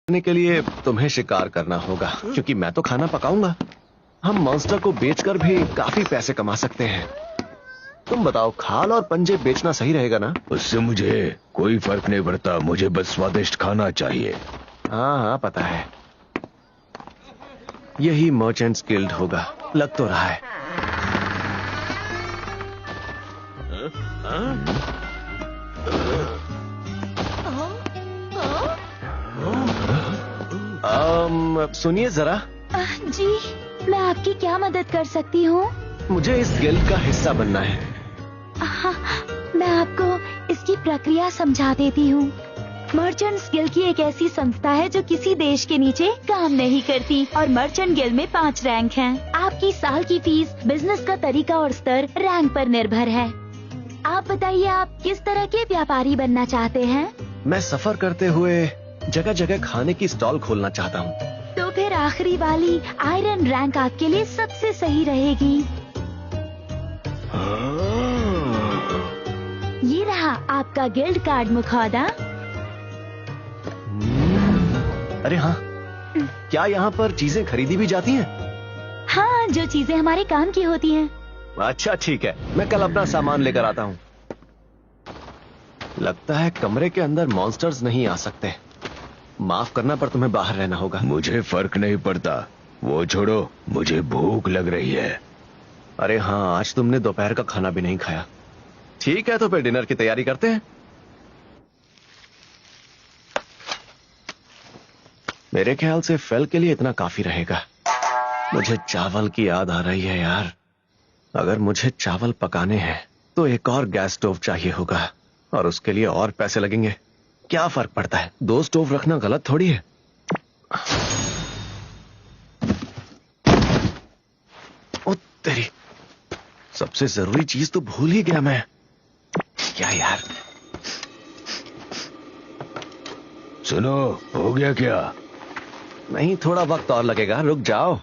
करने के लिए तुम्हें शिकार करना होगा, क्योंकि मैं तो खाना पकाऊंगा। हम मॉन्स्टर को बेचकर भी काफी पैसे कमा सकते हैं। तुम बताओ, खाल और पंजे बेचना सही रहेगा ना? उससे मुझे कोई फर्क नहीं पड़ता, मुझे बस स्वादिष्ट खाना चाहिए। हाँ हाँ, पता है। यही मर्चेंट्स गिल्ड होगा, लग तो रहा है। सुनिए जरा। जी, मैं आपकी क्या मदद कर सकती हूँ? मुझे इस गिल्ड का हिस्सा बनना है। हाँ, मैं आपको इसकी प्रक्रिया समझा देती हूँ। मर्चेंट्स गिल्ड की एक ऐसी संस्था है जो किसी देश के नीचे काम नहीं करती और मर्चेंट गिल्ड में 5 रैंक हैं। आपकी साल की फीस बिजनेस का तरीका और स्तर रैंक पर निर्भर है। आप बताइए, आप किस तरह के व्यापारी बनना चाहते हैं? मैं सफर करते हुए जगह जगह खाने की स्टॉल खोलना चाहता हूँ। तो फिर आखिरी वाली आयरन रैंक आपके लिए सबसे सही रहेगी। ये रहा आपका गिल्ड कार्ड मुखौदा। अरे हाँ, क्या यहाँ पर चीजें खरीदी भी जाती हैं? हाँ, जो चीजें हमारे काम की होती हैं। अच्छा ठीक है, मैं कल अपना सामान लेकर आता हूँ। लगता है कमरे के अंदर मॉन्स्टर्स नहीं आ सकते। माफ करना, पर तुम्हें बाहर रहना होगा। मुझे फर्क नहीं पड़ता, वो छोड़ो, मुझे भूख लग रही है। अरे हाँ, आज तुमने दोपहर का खाना भी नहीं खाया। ठीक है, तो फिर डिनर की तैयारी करते हैं। मेरे ख्याल से फेल के लिए इतना काफी रहेगा। मुझे चावल की याद आ रही है यार। अगर मुझे चावल पकाने हैं तो एक और गैस स्टोव चाहिए होगा, और उसके लिए और पैसे लगेंगे। क्या फर्क पड़ता है, 2 स्टोव रखना गलत थोड़ी है। ओ तेरी, सबसे जरूरी चीज तो भूल ही गया मैं। क्या यार? सुनो, हो गया क्या? नहीं, थोड़ा वक्त और लगेगा, रुक जाओ।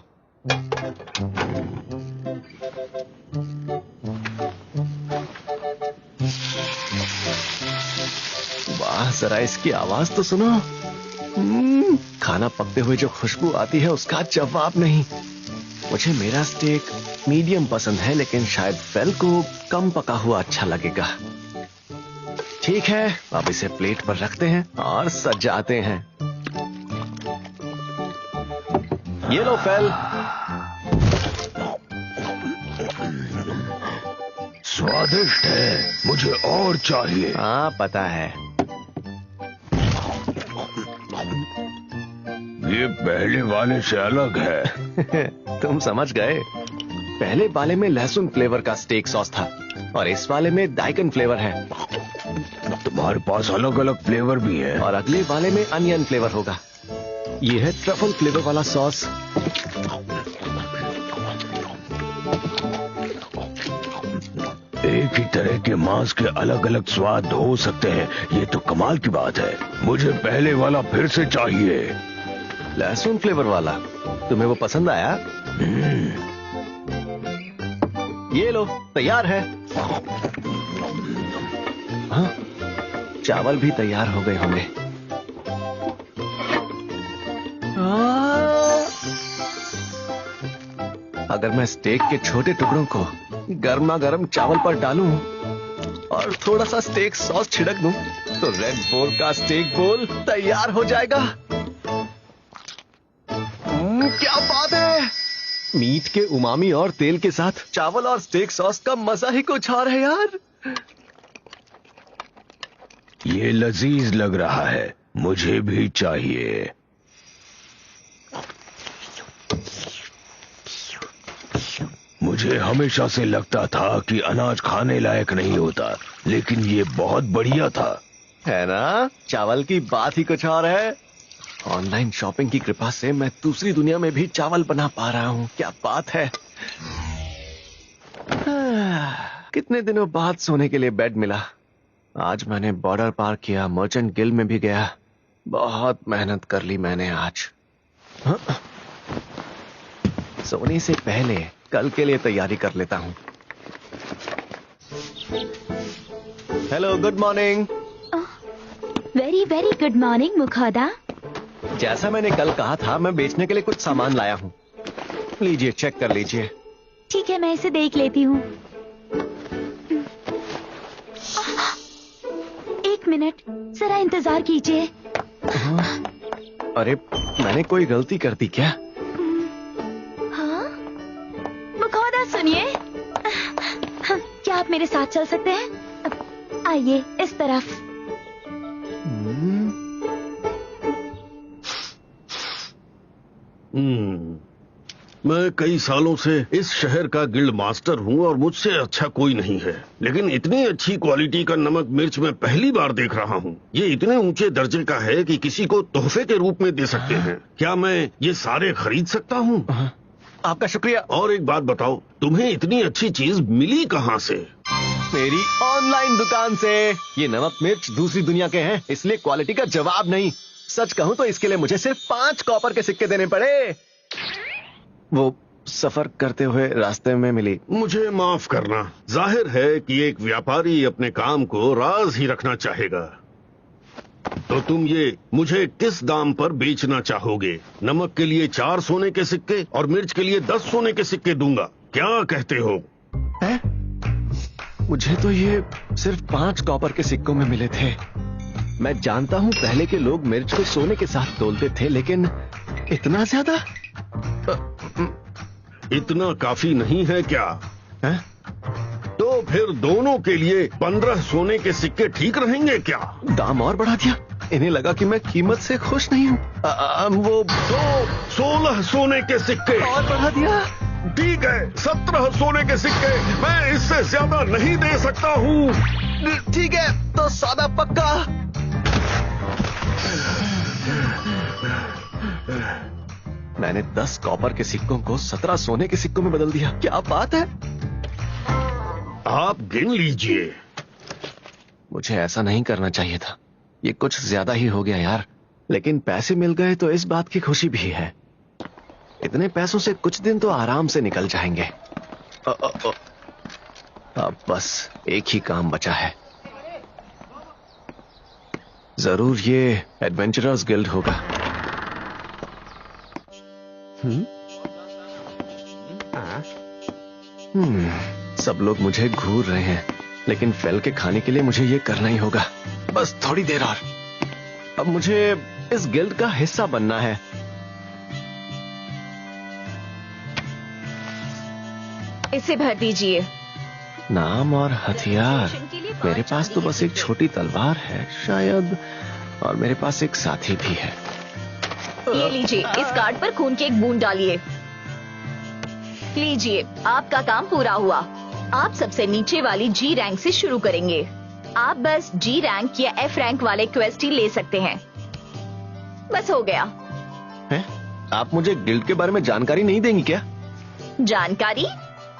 वाह, जरा इसकी आवाज तो सुनो। खाना पकते हुए जो खुशबू आती है उसका जवाब नहीं। मुझे मेरा स्टेक मीडियम पसंद है, लेकिन शायद फेल को कम पका हुआ अच्छा लगेगा। ठीक है, अब इसे प्लेट पर रखते हैं और सजाते हैं। ये लो फेल। स्वादिष्ट है, मुझे और चाहिए। हाँ पता है। ये पहले वाले से अलग है। तुम समझ गए। पहले वाले में लहसुन फ्लेवर का स्टेक सॉस था और इस वाले में दाइकन फ्लेवर है। तुम्हारे पास अलग अलग फ्लेवर भी है। और अगले वाले में अनियन फ्लेवर होगा। ये है ट्रफल फ्लेवर वाला सॉस। एक ही तरह के मांस के अलग अलग स्वाद हो सकते हैं, ये तो कमाल की बात है। मुझे पहले वाला फिर से चाहिए। लहसुन फ्लेवर वाला, तुम्हें वो पसंद आया? ये लो, तैयार है। हाँ, चावल भी तैयार हो गए होंगे। अगर मैं स्टेक के छोटे टुकड़ों को गर्मा गर्म चावल पर डालूं और थोड़ा सा स्टेक सॉस छिड़क दूं, तो रेड बोल का स्टेक बोल तैयार हो जाएगा। क्या बात है! मीट के उमामी और तेल के साथ चावल और स्टेक सॉस का मजा ही कुछ और है यार। ये लजीज लग रहा है, मुझे भी चाहिए। मुझे हमेशा से लगता था कि अनाज खाने लायक नहीं होता, लेकिन ये बहुत बढ़िया था। है ना? चावल की बात ही कुछ और है। ऑनलाइन शॉपिंग की कृपा से मैं दूसरी दुनिया में भी चावल बना पा रहा हूँ। क्या बात है! कितने दिनों बाद सोने के लिए बेड मिला। आज मैंने बॉर्डर पार किया, मर्चेंट गिल्ड में भी गया। बहुत मेहनत कर ली मैंने आज। सोने से पहले कल के लिए तैयारी कर लेता हूँ। Hello, good morning. Very very good morning मुखौदा। जैसा मैंने कल कहा था, मैं बेचने के लिए कुछ सामान लाया हूँ। लीजिए, चेक कर लीजिए। ठीक है, मैं इसे देख लेती हूँ। एक मिनट, जरा इंतजार कीजिए। अरे, मैंने कोई गलती कर दी क्या? हाँ? मुखौदा सुनिए। क्या आप मेरे साथ चल सकते हैं? आइए, इस तरफ। मैं कई सालों से इस शहर का गिल्ड मास्टर हूँ और मुझसे अच्छा कोई नहीं है, लेकिन इतनी अच्छी क्वालिटी का नमक मिर्च मैं पहली बार देख रहा हूँ। ये इतने ऊंचे दर्जे का है कि किसी को तोहफे के रूप में दे सकते हैं। क्या मैं ये सारे खरीद सकता हूँ? आपका शुक्रिया। और एक बात बताओ, तुम्हें इतनी अच्छी चीज मिली कहाँ से? मेरी ऑनलाइन दुकान से। ये नमक मिर्च दूसरी दुनिया के हैं, इसलिए क्वालिटी का जवाब नहीं। सच कहूँ तो इसके लिए मुझे सिर्फ 5 कॉपर के सिक्के देने पड़े। वो सफर करते हुए रास्ते में मिली। मुझे माफ करना, जाहिर है कि एक व्यापारी अपने काम को राज ही रखना चाहेगा। तो तुम ये मुझे किस दाम पर बेचना चाहोगे? नमक के लिए 4 सोने के सिक्के और मिर्च के लिए 10 सोने के सिक्के दूंगा। क्या कहते हो? है? मुझे तो ये सिर्फ 5 कॉपर के सिक्कों में मिले थे। मैं जानता हूँ पहले के लोग मिर्च को सोने के साथ तोलते थे, लेकिन इतना ज्यादा? इतना काफी नहीं है क्या? है? तो फिर दोनों के लिए 15 सोने के सिक्के ठीक रहेंगे क्या? दाम और बढ़ा दिया। इन्हें लगा कि मैं कीमत से खुश नहीं हूँ। वो 16 सोने के सिक्के और बढ़ा दिया। ठीक है, 17 सोने के सिक्के। मैं इससे ज्यादा नहीं दे सकता हूँ। ठीक है, तो सौदा पक्का। मैंने 10 कॉपर के सिक्कों को 17 सोने के सिक्कों में बदल दिया। क्या बात है? आप गिन लीजिए। मुझे ऐसा नहीं करना चाहिए था। ये कुछ ज्यादा ही हो गया यार। लेकिन पैसे मिल गए तो इस बात की खुशी भी है। इतने पैसों से कुछ दिन तो आराम से निकल जाएंगे। अब बस एक ही काम बचा है। जरूर ये एडवेंचरर्स गिल्ड होगा। सब लोग मुझे घूर रहे हैं, लेकिन फेल के खाने के लिए मुझे ये करना ही होगा। बस थोड़ी देर और। अब मुझे इस गिल्ड का हिस्सा बनना है। इसे भर दीजिए। नाम और हथियार। मेरे पास तो बस एक छोटी तलवार है शायद, और मेरे पास एक साथी भी है। ये लीजिए, इस कार्ड पर खून की एक बूंद डालिए। लीजिए, आपका काम पूरा हुआ। आप सबसे नीचे वाली जी रैंक से शुरू करेंगे। आप बस जी रैंक या एफ रैंक वाले क्वेस्ट ही ले सकते हैं। बस हो गया। है? आप मुझे गिल्ड के बारे में जानकारी नहीं देंगी क्या? जानकारी?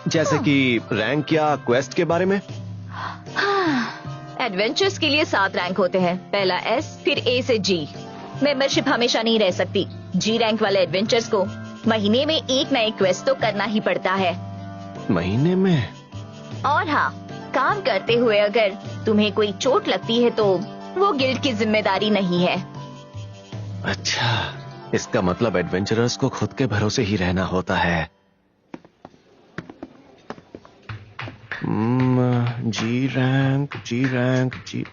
जैसे कि रैंक या क्वेस्ट के बारे में? एडवेंचर्स के लिए 7 रैंक होते हैं। पहला एस, फिर ए से जी। मेंबरशिप हमेशा नहीं रह सकती। जी रैंक वाले एडवेंचर्स को महीने में एक नए क्वेस्ट तो करना ही पड़ता है। महीने में? और हाँ, काम करते हुए अगर तुम्हें कोई चोट लगती है तो वो गिल्ड की जिम्मेदारी नहीं है। अच्छा, इसका मतलब एडवेंचरर्स को खुद के भरोसे ही रहना होता है। जी रैंक, जी।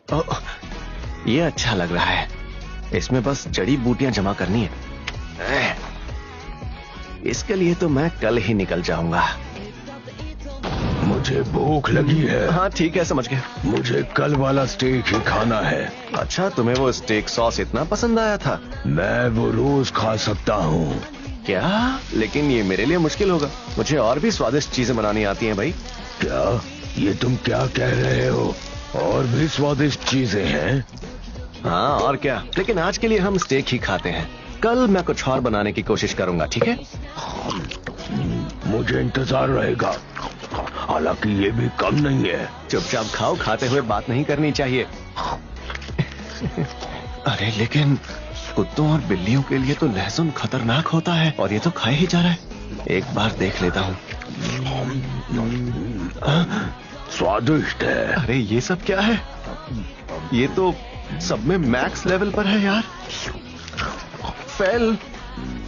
ओह, ये अच्छा लग रहा है। इसमें बस जड़ी बूटियां जमा करनी है। इसके लिए तो मैं कल ही निकल जाऊंगा। मुझे भूख लगी है। हाँ ठीक है, समझ गया। मुझे कल वाला स्टेक ही खाना है। अच्छा, तुम्हें वो स्टेक सॉस इतना पसंद आया था? मैं वो रोज खा सकता हूँ। क्या? लेकिन ये मेरे लिए मुश्किल होगा। मुझे और भी स्वादिष्ट चीजें बनानी आती हैं भाई। क्या? ये तुम क्या कह रहे हो? और भी स्वादिष्ट चीजें हैं? हाँ और क्या, लेकिन आज के लिए हम स्टेक ही खाते हैं। कल मैं कुछ और बनाने की कोशिश करूंगा, ठीक है? मुझे इंतजार रहेगा। हालांकि ये भी कम नहीं है। चुपचाप खाओ, खाते हुए बात नहीं करनी चाहिए। अरे लेकिन कुत्तों और बिल्लियों के लिए तो लहसुन खतरनाक होता है, और ये तो खाए ही जा रहा है। एक बार देख लेता हूँ। स्वादिष्ट है। अरे ये सब क्या है? ये तो सब में मैक्स लेवल पर है यार। फेल,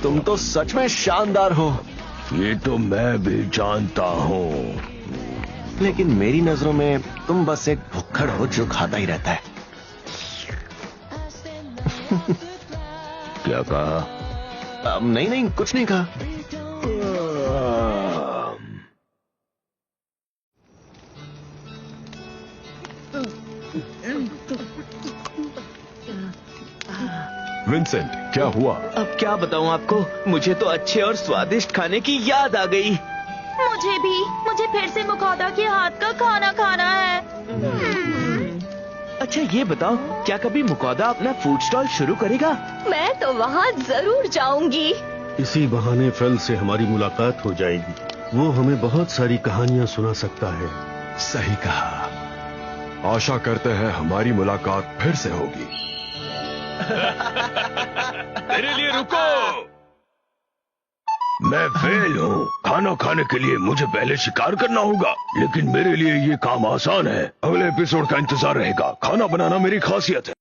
तुम तो सच में शानदार हो। ये तो मैं भी जानता हूँ, लेकिन मेरी नजरों में तुम बस एक भुक्खड़ हो जो खाता ही रहता है। क्या कहा? नहीं, कुछ नहीं कहा। विंसेंट, क्या हुआ? अब क्या बताऊं आपको, मुझे तो अच्छे और स्वादिष्ट खाने की याद आ गई। मुझे भी, मुझे फिर से मुखौदा के हाथ का खाना खाना है। अच्छा ये बताओ, क्या कभी मुकौदा अपना फूड स्टॉल शुरू करेगा? मैं तो वहाँ जरूर जाऊंगी। इसी बहाने फेल से हमारी मुलाकात हो जाएगी। वो हमें बहुत सारी कहानियाँ सुना सकता है। सही कहा। आशा करते हैं हमारी मुलाकात फिर से होगी। मेरे लिए रुको। मैं फेल हूँ। खाना खाने के लिए मुझे पहले शिकार करना होगा, लेकिन मेरे लिए ये काम आसान है। अगले एपिसोड का इंतजार रहेगा। खाना बनाना मेरी खासियत है।